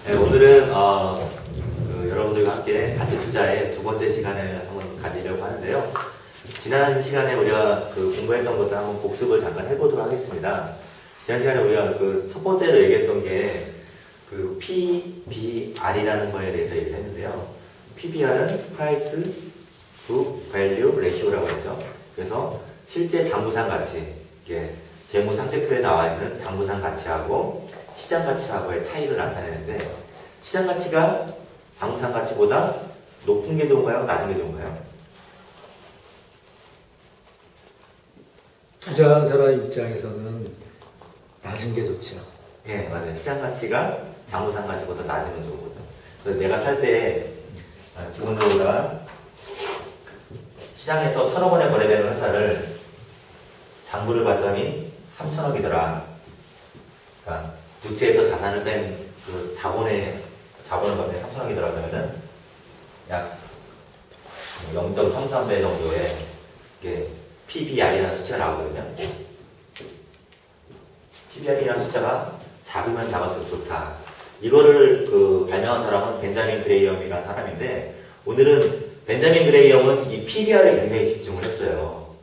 네, 오늘은 여러분들과 함께 가치 투자의 두 번째 시간을 한번 가지려고 하는데요. 지난 시간에 우리가 공부했던 것들 한번 복습을 잠깐 해보도록 하겠습니다. 지난 시간에 우리가 첫 번째로 얘기했던 게 PBR이라는 거에 대해서 얘기를 했는데요. PBR은 Price to Value Ratio라고 하죠. 그래서 실제 장부상 가치, 이게 재무 상태표에 나와 있는 장부상 가치하고 시장 가치하고의 차이를 나타내는데, 시장 가치가 장부상 가치보다 높은 게 좋은가요? 낮은 게 좋은가요? 투자한 사람 입장에서는 낮은 게 좋죠. 예, 맞아요. 시장 가치가 장부상 가치보다 낮으면 좋은 거죠. 그래서 내가 살 때 기본적으로 시장에서 1,000억 원에 거래되는 회사를 장부를 봤더니 3,000억이더라. 그러니까 부채에서 자산을 뺀 자본을 봤더니 3,000억이더라. 그러면은 약 0.33배 정도의 PBR이라는 숫자가 나오거든요. PBR이라는 숫자가 작으면 작을수록 좋다. 이거를 발명한 사람은 벤자민 그레이엄이라는 사람인데, 오늘은 벤자민 그레이엄은 이 PBR에 굉장히 집중을 했어요.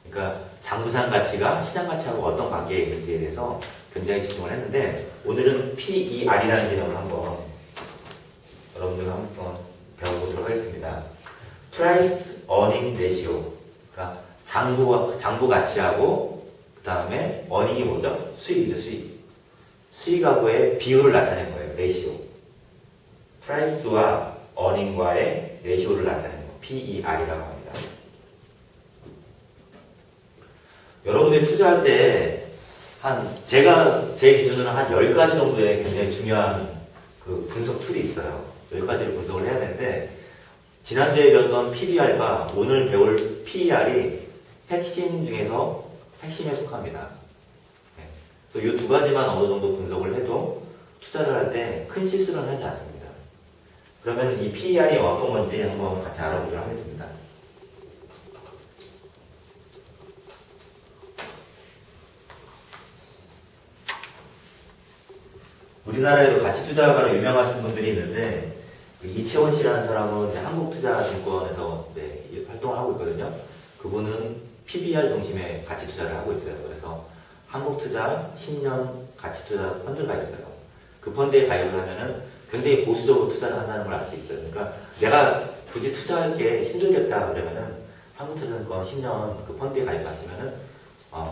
그러니까 장부상 가치가 시장 가치하고 어떤 관계에 있는지에 대해서 굉장히 집중을 했는데, 오늘은 PER이라는 개념을 한번 여러분들과 한번 배워보도록 하겠습니다. Price Earning Ratio. 그러니까 장부 가치하고 그 다음에 earning이 뭐죠? 수익이죠, 수익. 수익하고의 비율을 나타내는 거예요, 레이시오. 프라이스와 earning과의 레이시오를 나타내는 거, PER이라고 합니다. 여러분들이 투자할 때 제 기준으로는 한 10가지 정도의 굉장히 중요한 분석 툴이 있어요. 10가지를 분석을 해야 되는데, 지난주에 배웠던 PBR과 오늘 배울 PER이 핵심 중에서 핵심에 속합니다. 그래서 이 두 가지만 어느 정도 분석을 해도 투자를 할 때 큰 실수는 하지 않습니다. 그러면 이 PER이 어떤 건지 한번 같이 알아보도록 하겠습니다. 우리나라에도 가치 투자가로 유명하신 분들이 있는데, 이채원 씨라는 사람은 한국투자증권에서 활동을 하고 있거든요. 그분은 PBR 중심의 가치 투자를 하고 있어요. 그래서 한국투자 10년 가치 투자 펀드가 있어요. 그 펀드에 가입을 하면은 굉장히 보수적으로 투자를 한다는 걸 알 수 있어요. 그러니까 내가 굳이 투자할 게 힘들겠다 그러면은 한국투자증권 10년 그 펀드에 가입하시면은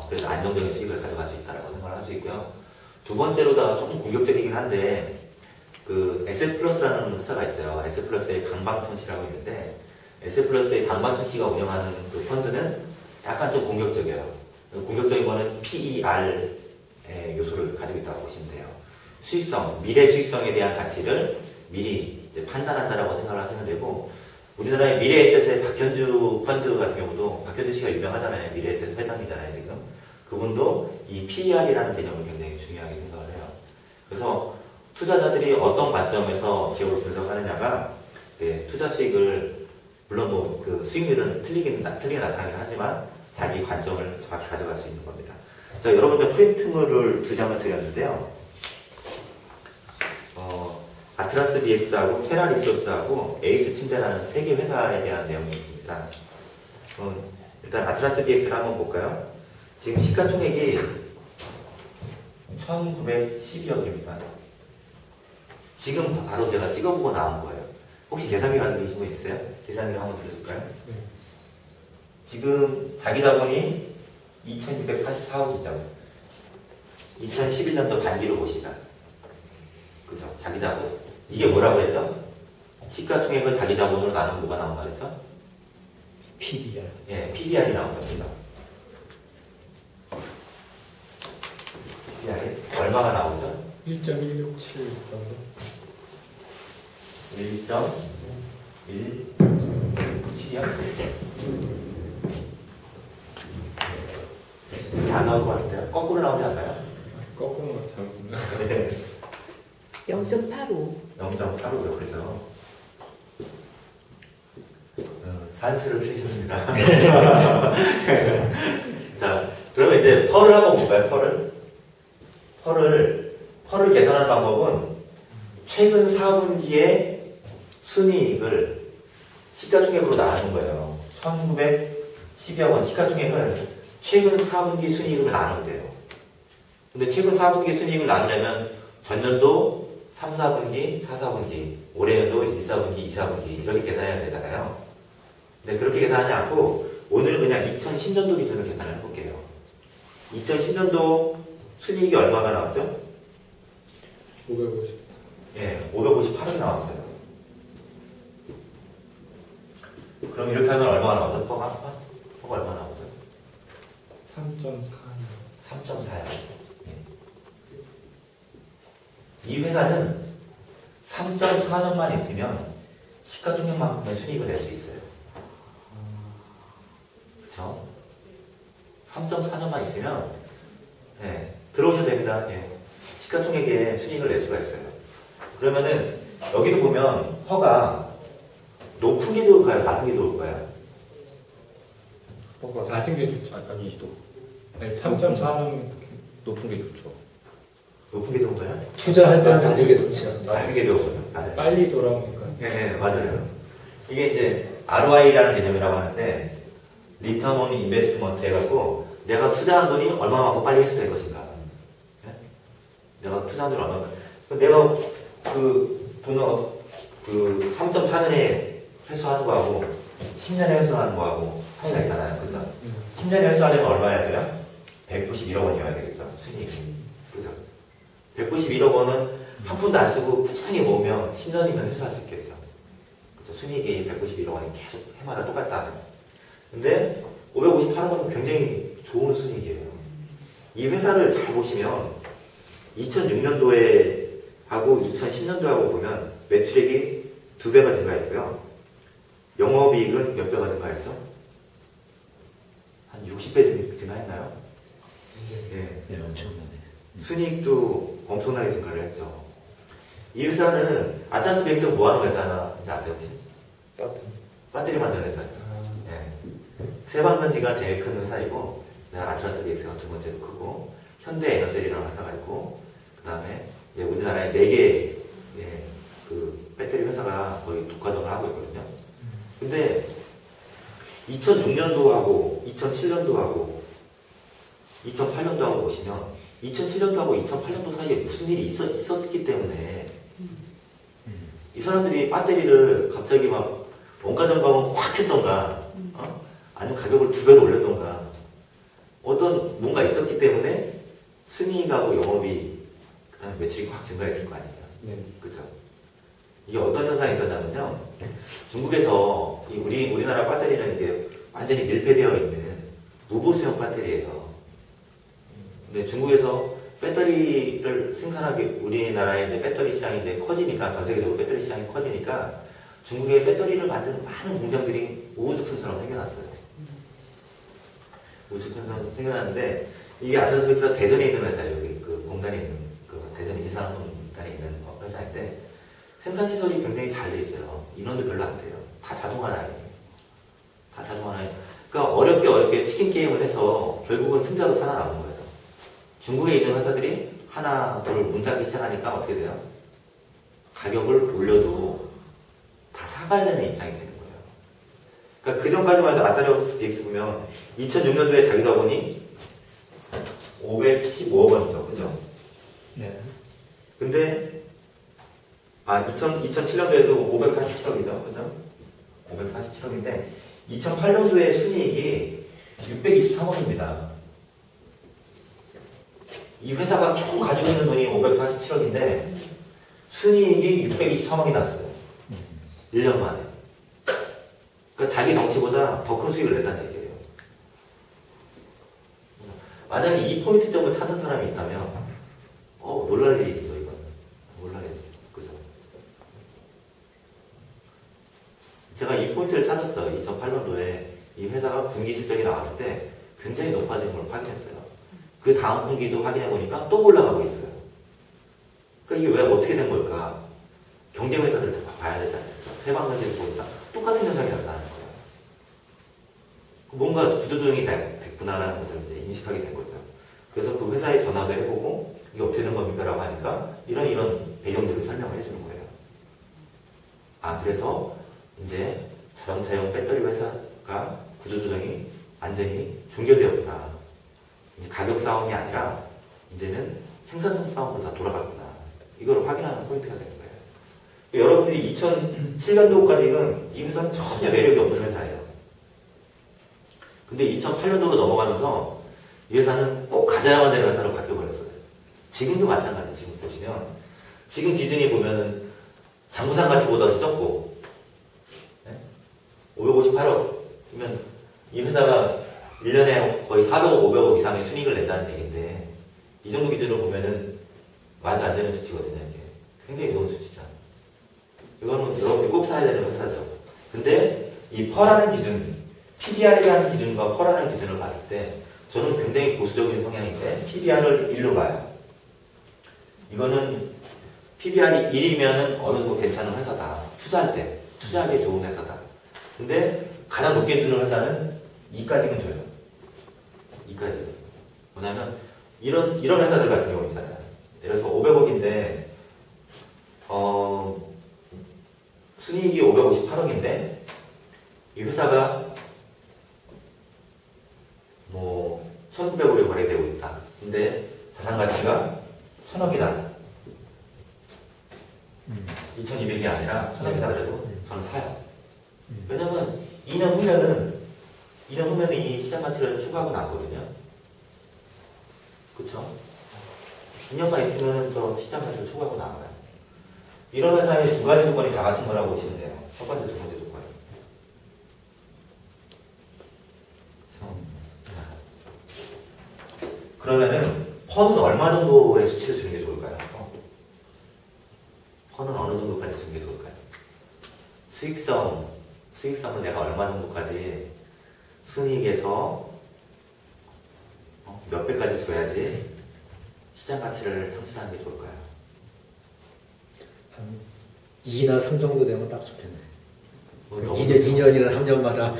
그래서 안정적인 수익을 가져갈 수 있다라고 생각을 할 수 있고요. 두 번째로다가 조금 공격적이긴 한데, S플러스라는 회사가 있어요. S플러스의 강방천 씨라고 있는데, S플러스의 강방천 씨가 운영하는 그 펀드는 약간 좀 공격적이에요. 공격적인 거는 PER의 요소를 가지고 있다고 보시면 돼요. 수익성, 미래 수익성에 대한 가치를 미리 판단한다라고 생각을 하시면 되고, 우리나라의 미래에셋의 박현주 펀드 같은 경우도, 박현주 씨가 유명하잖아요. 미래에셋 회장이잖아요, 지금. 그분도 이 PER이라는 개념을 굉장히 중요하게 생각을 해요. 그래서 투자자들이 어떤 관점에서 기업을 분석하느냐가 투자 수익을, 물론 수익률은 틀리게 나타나긴 하지만 자기 관점을 정확히 가져갈 수 있는 겁니다. 자, 여러분들 프린트물을 두 장을 드렸는데요. 아트라스 BX하고 테라 리소스하고 에이스 침대라는 세 개 회사에 대한 내용이 있습니다. 일단 아트라스 BX를 한번 볼까요? 지금 시가총액이 1912억입니다. 지금 바로 제가 찍어보고 나온 거예요. 혹시 계산기 가지고 계신 분 있어요? 계산기를 한번 들려줄까요? 네. 지금 자기 자본이 2,244억이죠. 2011년도 반기로 보시면. 그죠? 자기 자본. 이게 뭐라고 했죠? 시가총액을 자기 자본으로 나누면 뭐가 나온다 그랬죠? PBR. 예, PBR이 나온 겁니다. PBR이 얼마가 나오죠? 1.167 정도. 1.167이요? 안 나올 것 같은데요? 거꾸로 나오지 않나요? 거꾸로 맞죠. 네. 0.85. 0.85죠. 그래서 산수를 틀리셨습니다. 자, 그러면 이제 펄을 한번 볼까요? 펄을 계산하는 방법은 최근 4분기의 순이익을 시가총액으로 나누는 거예요. 1912억 원 시가총액을 최근 4분기 순이익으로 나누면 돼요. 근데 최근 4분기 순이익을 나누려면 전년도 3, 4분기, 4, 4분기, 올해연도 1, 4분기, 2, 4분기 이렇게 계산해야 되잖아요. 근데 그렇게 계산하지 않고 오늘은 그냥 2010년도 기준으로 계산을 해볼게요. 2010년도 순이익이 얼마가 나왔죠? 550. 예, 558억 나왔어요. 그럼 이렇게 하면 얼마가 나오죠? 퍼가 얼마 나오죠? 3.4. 3.4요. 이 회사는 3.4년만 있으면 시가총액만큼의 순이익을 낼 수 있어요. 그쵸? 3.4년만 있으면 들어오셔도 됩니다. 시가총액의 순이익을 낼 수가 있어요. 그러면은 여기도 보면 허가 높은 게 좋을까요? 낮은 게 좋을까요? 낮은 게 좋죠. 아니지도 3.4는 높은 게 좋죠. 높은 게 좋을까요? 투자할 때는 낮은 게 좋죠. 낮은 게 좋거든요. 낮은 게. 빨리 돌아오니까. 네, 맞아요. 이게 이제 ROI라는 개념이라고 하는데 Return on Investment 해갖고 내가 투자한 돈이 얼마만큼 빨리 회수될 것인가. 네? 내가 투자한 돈이 얼마만큼. 내가 그 돈을 그 3.4년에 회수하는 거하고 10년에 회수하는 거하고 차이가 있잖아요. 그죠? 10년에 회수하려면 얼마 해야 돼요? 191억 원이어야 되겠죠. 순이익이. 그죠? 191억 원은 한 푼도 안 쓰고 꾸준히 모으면 10년이면 회수할 수 있겠죠. 그죠? 순이익이 191억 원이 계속 해마다 똑같다. 근데 558억 원은 굉장히 좋은 순이익이에요. 이 회사를 잘 보시면 2006년도에 하고 2010년도하고 보면 매출액이 2배가 증가했고요. 영업이익은 몇 배가 증가했죠? 한 60배 증가했나요? 네, 엄청나네. 순이익도 엄청나게 증가를 했죠. 이 회사는 아차스 베이스가 뭐 하는 회사인지 아세요 혹시? 배터리 만드는 회사예요. 세방건지가 제일 큰 회사이고 아트라스 베이스가 두 번째로 크고 현대에너셀이라는 회사가 있고 그 다음에 우리나라에 4개 그 배터리 회사가 거의 독과점을 하고 있거든요. 근데 2006년도하고 2007년도하고 2008년도하고 보시면 2007년도하고 2008년도 사이에 무슨 일이 있었기 때문에 이 사람들이 배터리를 갑자기 막 원가 점검을 확 했던가 아니면 가격을 2배로 올렸던가 어떤 뭔가 있었기 때문에 순이익하고 영업이 그 다음에 매출이 확 증가했을 거 아니에요. 그죠? 이게 어떤 현상이 있었냐면요. 중국에서 우리나라 배터리는 이제 완전히 밀폐되어 있는 무보수형 배터리예요. 근데 중국에서 배터리를 생산하기 우리나라의 이제 배터리 시장이 이제 커지니까 전 세계적으로 배터리 시장이 커지니까 중국에 배터리를 만드는 많은 공장들이 우후죽순처럼 생겨났어요. 우후죽순처럼 생겨났는데 이게 아트라스베이스가 대전에 있는 회사예요. 여기 그 공단에 있는 그 대전 일산공단에 있는 회사인데 생산 시설이 굉장히 잘 돼 있어요. 인원도 별로 안 돼요. 다 자동화 라인이에요. 다 자동화 라인. 그러니까 어렵게 치킨 게임을 해서 결국은 승자로 살아남은 거예요. 중국에 있는 회사들이 하나, 둘 문 닫기 시작하니까 어떻게 돼요? 가격을 올려도 다 사갈려는 입장이 되는 거예요. 그러니까 그 전까지만 해도 아트라스 BX 보면 2006년도에 자기 자본이 515억 원이죠. 그죠? 네. 근데 2007년도에도 547억이죠. 그죠? 547억인데 2008년도에 순이익이 623억입니다. 이 회사가 총 가지고 있는 돈이 547억인데 순이익이 623억이 났어요. 1년 만에. 그러니까 자기 덩치보다 더 큰 수익을 냈다는 얘기예요. 만약에 이 포인트점을 찾는 사람이 있다면 놀랄 일이죠. 이건 놀랄 일이죠. 그죠? 제가 이 포인트를 찾았어요. 2008년도에 이 회사가 분기 실적이 나왔을 때 굉장히 높아진 걸 확인했어요. 그 다음 분기도 확인해 보니까 또 올라가고 있어요. 그러니까 이게 왜 어떻게 된 걸까? 경쟁 회사들 다 봐야 되잖아요. 세방건지를 보니까 똑같은 현상이 나타나는 거예요. 뭔가 구조조정이 됐구나라는 것을 이제 인식하게 된 거죠. 그래서 그 회사에 전화도 해보고 이게 어떻게 된 겁니까? 라고 하니까 이런 배경들을 설명을 해주는 거예요. 그래서 이제 자동차용 배터리 회사가 구조조정이 완전히 종결되었구나. 이제 가격 싸움이 아니라 이제는 생산성 싸움으로 다 돌아갔구나. 이걸 확인하는 포인트가 되는 거예요. 여러분들이 2007년도까지는 이 회사는 전혀 매력이 없는 회사예요. 근데 2008년도로 넘어가면서 이 회사는 꼭 가져야만 되는 회사로 바뀌어버렸어요. 지금도 마찬가지예요. 지금 보시면 지금 기준이 보면은 장부상 가치보다도 적고 558억이면 이 회사가 1년에 거의 400억, 500억 이상의 순이익을 낸다는 얘기인데 이 정도 기준으로 보면은 말도 안 되는 수치거든요. 이게 굉장히 좋은 수치죠. 이거는 여러분들이 꼭 사야 되는 회사죠. 근데 이 펄하는 기준, PBR이라는 기준과 펄하는 기준을 봤을 때 저는 굉장히 보수적인 성향인데 PBR을 1로 봐요. 이거는 PBR이 1이면은 어느 정도 괜찮은 회사다. 투자할 때 투자하기 좋은 회사다. 근데 가장 높게 주는 회사는 2까지는 줘요. 2까지. 뭐냐면 이런 회사들 같은 경우 있잖아요. 예를 들어서 500억인데 순이익이 558억인데 이 회사가 뭐 1900억에 거래되고 있다. 근데 자산 가치가 1000억이다. 2200이 아니라 1000억이다 그래도 저는 사요. 왜냐면 2년 후면은 이 시장 가치를 초과하고 남거든요. 그쵸? 2년만 있으면 저 시장 가치를 초과하고 남아요. 이런 회사의 두 가지 조건이 다 같은 거라고 보시면 돼요. 첫 번째, 두 번째 조건. 그러면은 펀은 얼마 정도의 수치를 주는 게 좋을까요? 펀은 어느 정도까지 주는 게 좋을까요? 수익성은 내가 얼마 정도까지 순이익에서 몇 배까지 줘야지 시장 가치를 창출하는 게 좋을까요? 한 2나 3 정도 되면 딱 좋겠네. 2년, 2년이나 3년마다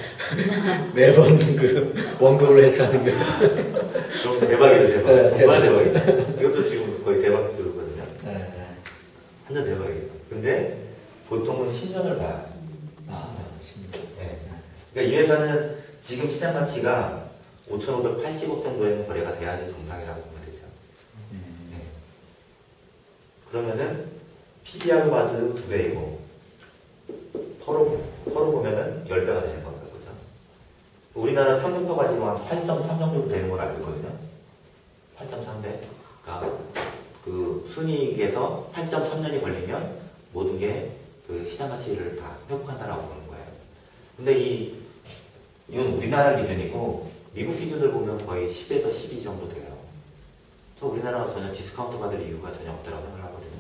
매번 그 원금을 해서 하는 거. 그럼 대박이죠, 대박. 네, 정말 대박이다. 이것도 지금 거의 대박 기술이거든요. 네. 완전 대박이죠. 근데 보통은 10년을 봐요. 10년. 네. 그러니까 이 회사는 지금 시장 가치가 5,580억 정도에는 거래가 돼야지 정상이라고 보면 되죠. 네. 그러면은 PBR로 봐도 2배이고 퍼로 보면은 10배가 되는 거죠. 그죠? 우리나라 평균표가 지금 한 8.3 정도 되는 걸 알고 있거든요. 8.3배. 그러니까 그 순이익에서 8.3년이 걸리면 모든 게 그 시장 가치를 다 회복한다라고 보는 거예요. 근데 이건 우리나라 기준이고 미국 기준을 보면 거의 10에서 12 정도 돼요. 저 우리나라가 전혀 디스카운트 받을 이유가 전혀 없다고 생각하거든요.